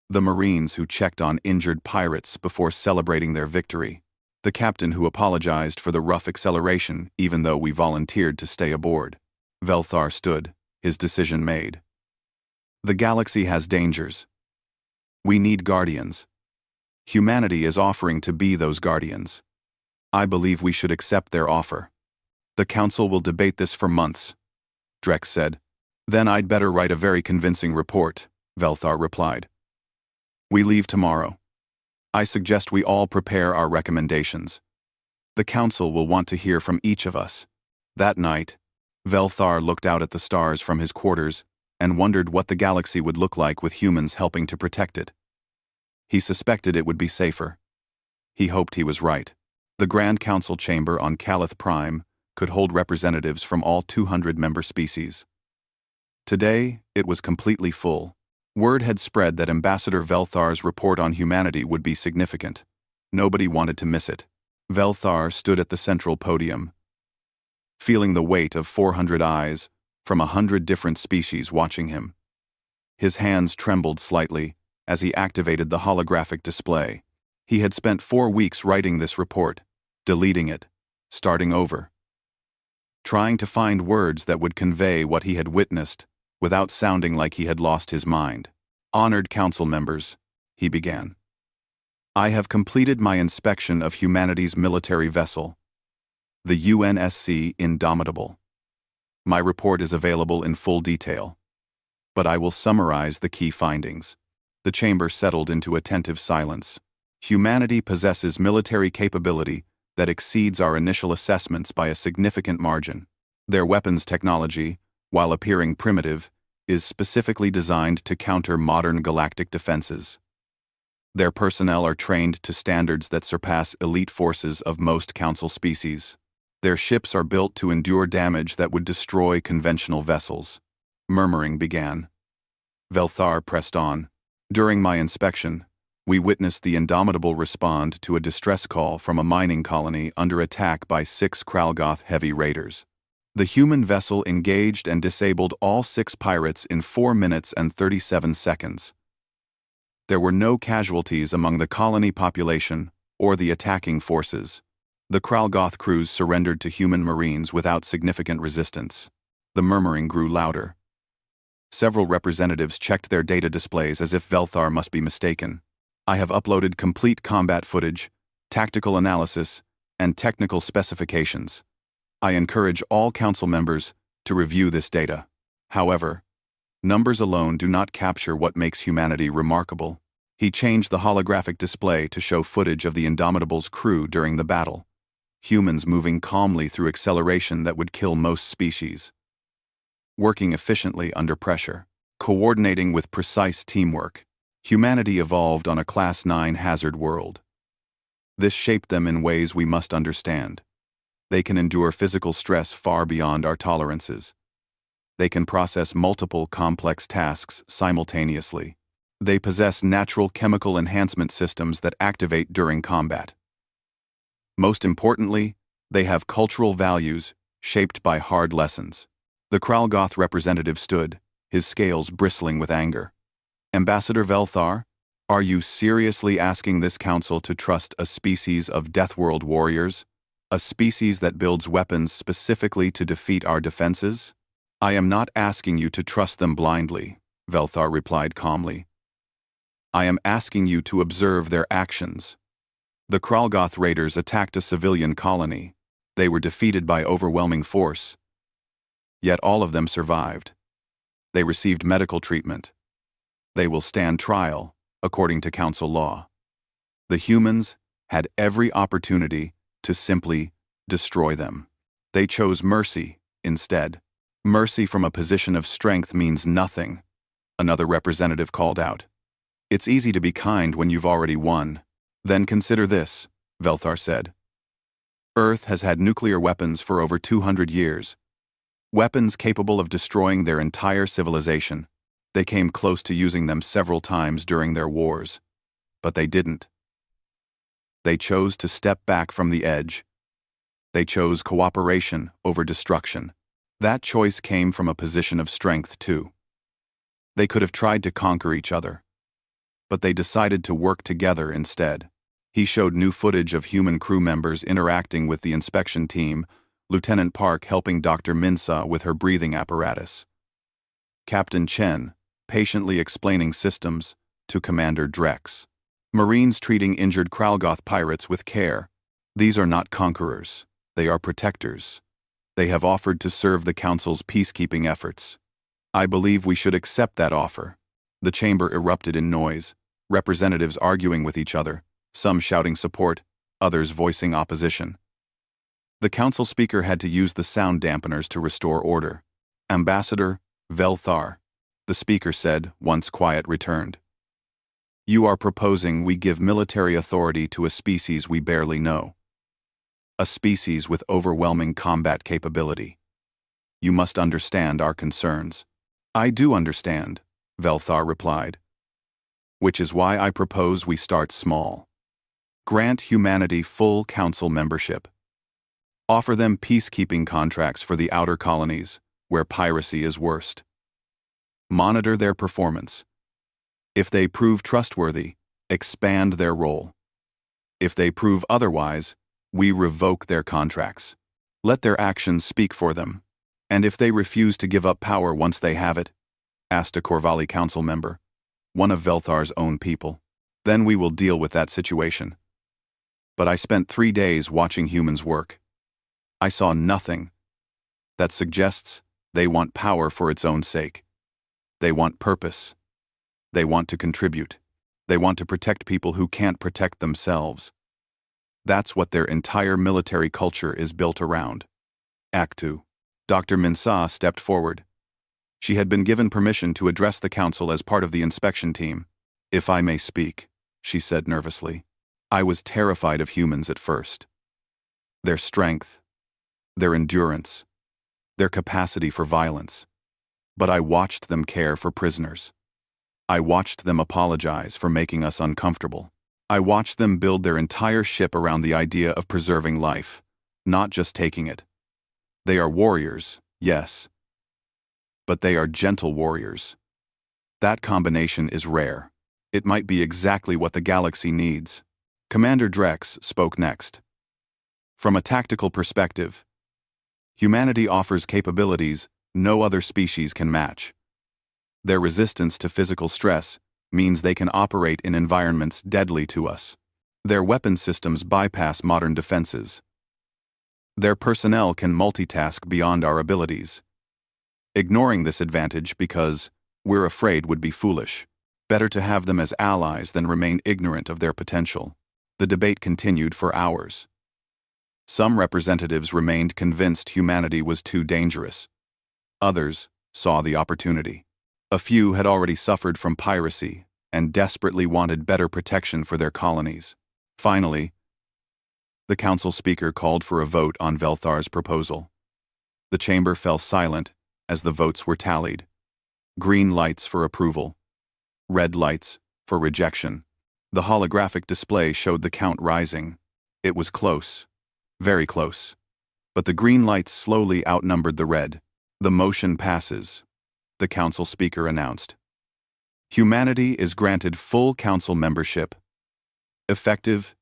The Marines who checked on injured pirates before celebrating their victory. The captain who apologized for the rough acceleration even though we volunteered to stay aboard. Velthar stood, his decision made. The galaxy has dangers. We need guardians. Humanity is offering to be those guardians. I believe we should accept their offer. The Council will debate this for months, Drex said. Then I'd better write a very convincing report, Velthar replied. We leave tomorrow. I suggest we all prepare our recommendations. The Council will want to hear from each of us. That night, Velthar looked out at the stars from his quarters and wondered what the galaxy would look like with humans helping to protect it. He suspected it would be safer. He hoped he was right. The Grand Council chamber on Calith Prime could hold representatives from all 200 member species. Today, it was completely full. Word had spread that Ambassador Velthar's report on humanity would be significant. Nobody wanted to miss it. Velthar stood at the central podium, feeling the weight of 400 eyes from 100 different species watching him. His hands trembled slightly as he activated the holographic display. He had spent 4 weeks writing this report, deleting it, starting over, trying to find words that would convey what he had witnessed without sounding like he had lost his mind. Honored council members, he began. I have completed my inspection of humanity's military vessel, the UNSC Indomitable. My report is available in full detail, but I will summarize the key findings. The chamber settled into attentive silence. Humanity possesses military capability that exceeds our initial assessments by a significant margin. Their weapons technology, while appearing primitive, is specifically designed to counter modern galactic defenses. Their personnel are trained to standards that surpass elite forces of most council species. Their ships are built to endure damage that would destroy conventional vessels. Murmuring began. Velthar pressed on. During my inspection, we witnessed the Indomitable respond to a distress call from a mining colony under attack by 6 Krago Goth heavy raiders. The human vessel engaged and disabled all 6 pirates in 4 minutes and 37 seconds. There were no casualties among the colony population or the attacking forces. The Krago Goth crews surrendered to human marines without significant resistance. The murmuring grew louder. Several representatives checked their data displays as if Velthar must be mistaken. I have uploaded complete combat footage, tactical analysis, and technical specifications. I encourage all council members to review this data. However, numbers alone do not capture what makes humanity remarkable. He changed the holographic display to show footage of the Indomitable's crew during the battle. Humans moving calmly through acceleration that would kill most species. Working efficiently under pressure. Coordinating with precise teamwork. Humanity evolved on a Class 9 hazard world. This shaped them in ways we must understand. They can endure physical stress far beyond our tolerances. They can process multiple complex tasks simultaneously. They possess natural chemical enhancement systems that activate during combat. Most importantly, they have cultural values shaped by hard lessons. The Krago Goth representative stood, his scales bristling with anger. Ambassador Velthar, are you seriously asking this council to trust a species of Deathworld warriors? A species that builds weapons specifically to defeat our defenses? I am not asking you to trust them blindly, Velthar replied calmly. I am asking you to observe their actions. The Krago Goth raiders attacked a civilian colony. They were defeated by overwhelming force. Yet all of them survived. They received medical treatment. They will stand trial, according to council law. The humans had every opportunity to simply destroy them. They chose mercy instead. Mercy from a position of strength means nothing, another representative called out. It's easy to be kind when you've already won. Then consider this, Velthar said. Earth has had nuclear weapons for over 200 years. Weapons capable of destroying their entire civilization. They came close to using them several times during their wars. But they didn't. They chose to step back from the edge. They chose cooperation over destruction. That choice came from a position of strength, too. They could have tried to conquer each other. But they decided to work together instead. He showed new footage of human crew members interacting with the inspection team, Lieutenant Park helping Dr. Minsa with her breathing apparatus. Captain Chen patiently explaining systems to Commander Drex. Marines treating injured Krago Goth pirates with care. These are not conquerors. They are protectors. They have offered to serve the Council's peacekeeping efforts. I believe we should accept that offer. The chamber erupted in noise, representatives arguing with each other, some shouting support, others voicing opposition. The council speaker had to use the sound dampeners to restore order. Ambassador Velthar, the speaker said, once quiet returned. You are proposing we give military authority to a species we barely know. A species with overwhelming combat capability. You must understand our concerns. I do understand, Velthar replied. Which is why I propose we start small. Grant humanity full council membership. Offer them peacekeeping contracts for the outer colonies, where piracy is worst. Monitor their performance. If they prove trustworthy, expand their role. If they prove otherwise, we revoke their contracts. Let their actions speak for them. And if they refuse to give up power once they have it, asked a Corvalli council member, one of Velthar's own people, then we will deal with that situation. But I spent 3 days watching humans work. I saw nothing that suggests they want power for its own sake. They want purpose. They want to contribute. They want to protect people who can't protect themselves. That's what their entire military culture is built around. Act 2. Dr. Minsa stepped forward. She had been given permission to address the council as part of the inspection team. If I may speak, she said nervously. I was terrified of humans at first. Their strength, their endurance, their capacity for violence. But I watched them care for prisoners. I watched them apologize for making us uncomfortable. I watched them build their entire ship around the idea of preserving life, not just taking it. They are warriors, yes. But they are gentle warriors. That combination is rare. It might be exactly what the galaxy needs. Commander Drex spoke next. From a tactical perspective, humanity offers capabilities no other species can match. Their resistance to physical stress means they can operate in environments deadly to us. Their weapon systems bypass modern defenses. Their personnel can multitask beyond our abilities. Ignoring this advantage because we're afraid would be foolish. Better to have them as allies than remain ignorant of their potential. The debate continued for hours. Some representatives remained convinced humanity was too dangerous. Others saw the opportunity. A few had already suffered from piracy and desperately wanted better protection for their colonies. Finally, the council speaker called for a vote on Velthar's proposal. The chamber fell silent as the votes were tallied. Green lights for approval. Red lights for rejection. The holographic display showed the count rising. It was close. Very close. But the green lights slowly outnumbered the red. The motion passes, the council speaker announced. Humanity is granted full council membership. Effective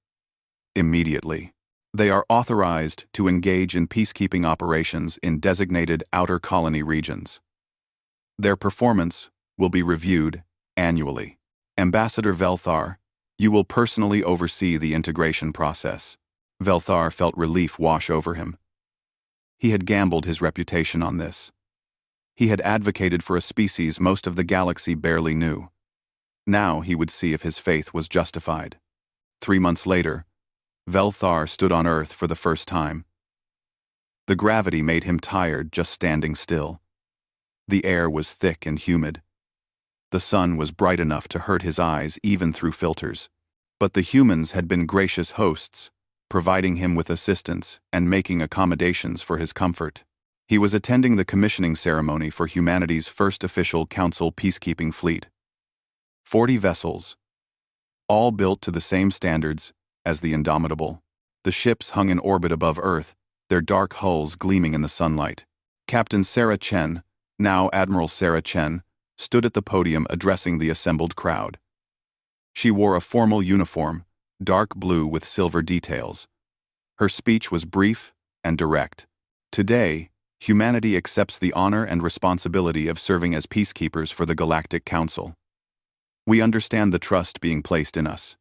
immediately. They are authorized to engage in peacekeeping operations in designated outer colony regions. Their performance will be reviewed annually. Ambassador Velthar, you will personally oversee the integration process. Velthar felt relief wash over him. He had gambled his reputation on this. He had advocated for a species most of the galaxy barely knew. Now he would see if his faith was justified. 3 months later, Velthar stood on Earth for the first time. The gravity made him tired just standing still. The air was thick and humid. The sun was bright enough to hurt his eyes even through filters. But the humans had been gracious hosts, providing him with assistance and making accommodations for his comfort. He was attending the commissioning ceremony for humanity's first official council peacekeeping fleet. 40 vessels, all built to the same standards as the Indomitable. The ships hung in orbit above Earth, their dark hulls gleaming in the sunlight. Captain Sarah Chen, now Admiral Sarah Chen, stood at the podium addressing the assembled crowd. She wore a formal uniform, dark blue with silver details. Her speech was brief and direct. Today, humanity accepts the honor and responsibility of serving as peacekeepers for the Galactic Council. We understand the trust being placed in us.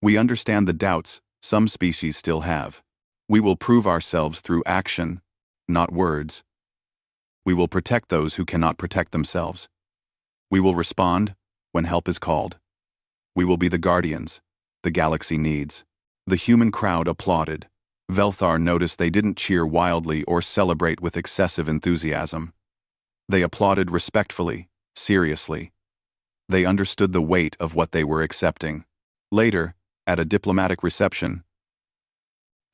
We understand the doubts some species still have. We will prove ourselves through action, not words. We will protect those who cannot protect themselves. We will respond when help is called. We will be the guardians the galaxy needs. The human crowd applauded. Velthar noticed they didn't cheer wildly or celebrate with excessive enthusiasm. They applauded respectfully, seriously. They understood the weight of what they were accepting. Later, at a diplomatic reception,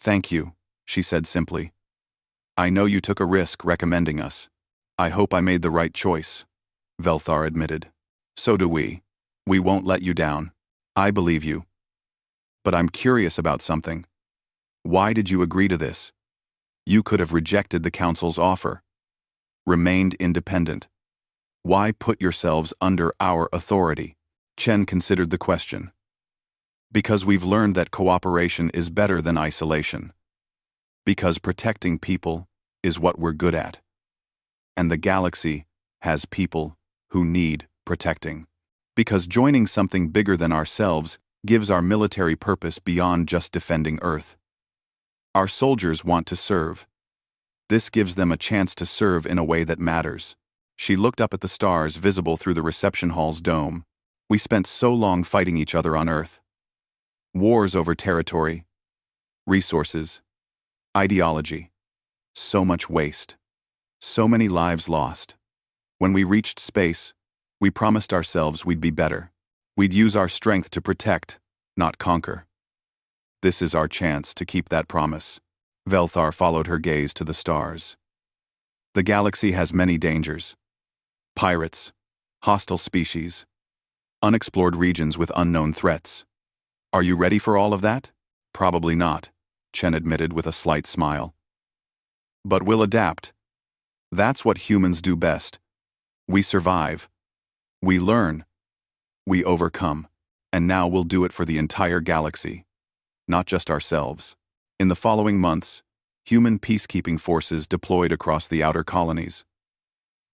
"Thank you," she said simply. "I know you took a risk recommending us. I hope I made the right choice," Velthar admitted. "So do we. We won't let you down. I believe you. But I'm curious about something. Why did you agree to this? You could have rejected the Council's offer. Remained independent. Why put yourselves under our authority?" Chen considered the question. "Because we've learned that cooperation is better than isolation. Because protecting people is what we're good at. And the galaxy has people who need protecting. Because joining something bigger than ourselves gives our military purpose beyond just defending Earth. Our soldiers want to serve. This gives them a chance to serve in a way that matters." She looked up at the stars visible through the reception hall's dome. "We spent so long fighting each other on Earth. Wars over territory, resources, ideology. So much waste. So many lives lost. When we reached space, we promised ourselves we'd be better. We'd use our strength to protect, not conquer. This is our chance to keep that promise." Velthar followed her gaze to the stars. "The galaxy has many dangers. Pirates, hostile species, unexplored regions with unknown threats. Are you ready for all of that? Probably not," Chen admitted with a slight smile. "But we'll adapt. That's what humans do best. We survive. We learn. We overcome. And now we'll do it for the entire galaxy, not just ourselves." In the following months, human peacekeeping forces deployed across the outer colonies.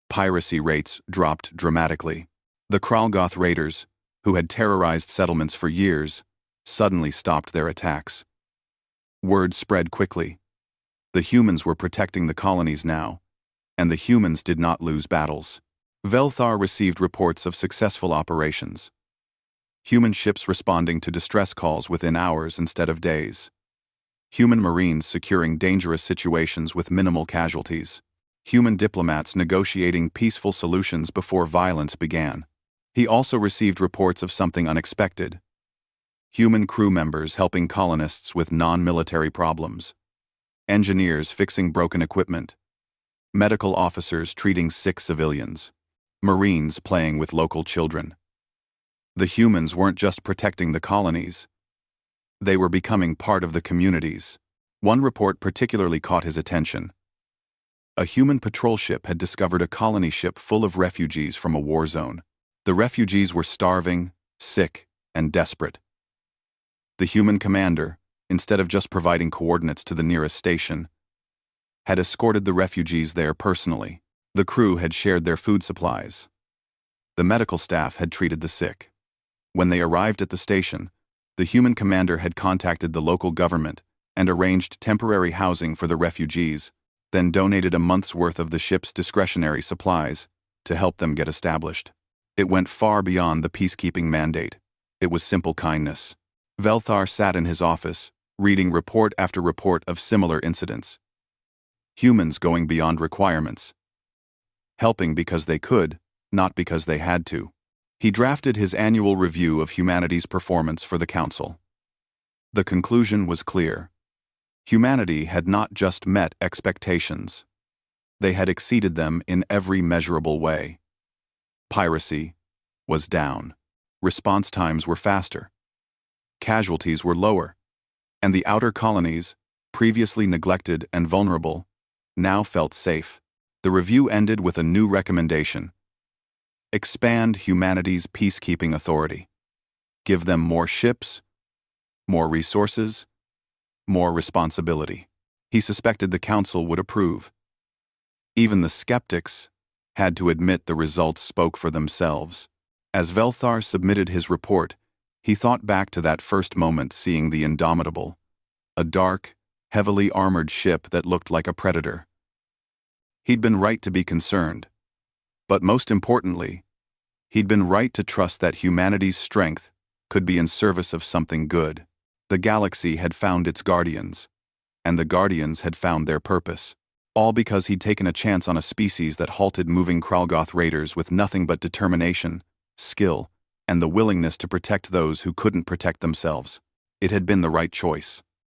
Piracy rates dropped dramatically. The Krago Goth raiders, who had terrorized settlements for years, suddenly stopped their attacks. Word spread quickly. The humans were protecting the colonies now, and the humans did not lose battles. Velthar received reports of successful operations. Human ships responding to distress calls within hours instead of days. Human marines securing dangerous situations with minimal casualties. Human diplomats negotiating peaceful solutions before violence began. He also received reports of something unexpected. Human crew members helping colonists with non-military problems. Engineers fixing broken equipment. Medical officers treating sick civilians. Marines playing with local children. The humans weren't just protecting the colonies. They were becoming part of the communities. One report particularly caught his attention. A human patrol ship had discovered a colony ship full of refugees from a war zone. The refugees were starving, sick, and desperate. The human commander, instead of just providing coordinates to the nearest station, had escorted the refugees there personally. The crew had shared their food supplies. The medical staff had treated the sick. When they arrived at the station, the human commander had contacted the local government and arranged temporary housing for the refugees, then donated a month's worth of the ship's discretionary supplies to help them get established. It went far beyond the peacekeeping mandate. It was simple kindness. Velthar sat in his office, reading report after report of similar incidents. Humans going beyond requirements. Helping because they could, not because they had to. He drafted his annual review of humanity's performance for the Council. The conclusion was clear. Humanity had not just met expectations. They had exceeded them in every measurable way. Piracy was down. Response times were faster. Casualties were lower. And the outer colonies, previously neglected and vulnerable, now felt safe. The review ended with a new recommendation. Expand humanity's peacekeeping authority. Give them more ships, more resources, more responsibility. He suspected the Council would approve. Even the skeptics had to admit the results spoke for themselves. As Velthar submitted his report, he thought back to that first moment seeing the Indomitable, a dark, heavily armored ship that looked like a predator. He'd been right to be concerned. But most importantly, he'd been right to trust that humanity's strength could be in service of something good. The galaxy had found its guardians, and the guardians had found their purpose. All because he'd taken a chance on a species that halted moving Krago Goth raiders with nothing but determination, skill, and the willingness to protect those who couldn't protect themselves. It had been the right choice.